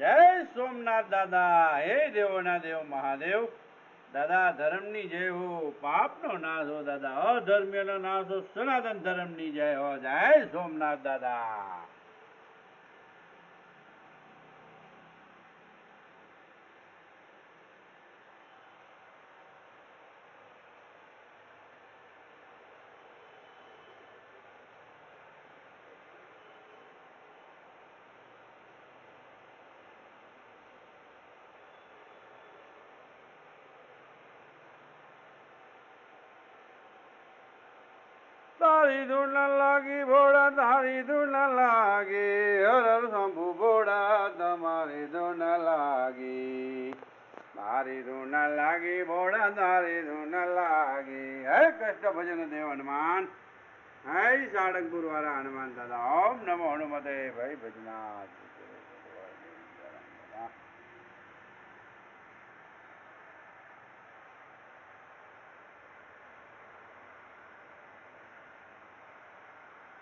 જય સોમનાથ દાદા. હે દેવોના દેવ મહાદેવ દાદા, ધર્મની જય હો, પાપનો નાશ હો દાદા, અધર્મ્યનો નાશ હો, સનાતન ધર્મની જય હો. જય સોમનાથ દાદા. તારી ધૂન લાગી ભોળા, તારી ધૂન લાગી, હર હર શંભુ ભોળા, તમારી ધૂન લાગી. તારી ધૂન લાગી ભોળા, તારી ધૂન લાગી. હે કૃષ્ણ ભજન દેવ હનુમાન, હે સાળંગપુર વાળા હનુમાન દાદા. ઓમ નમો હનુમતે ભાઈ ભજનાથ.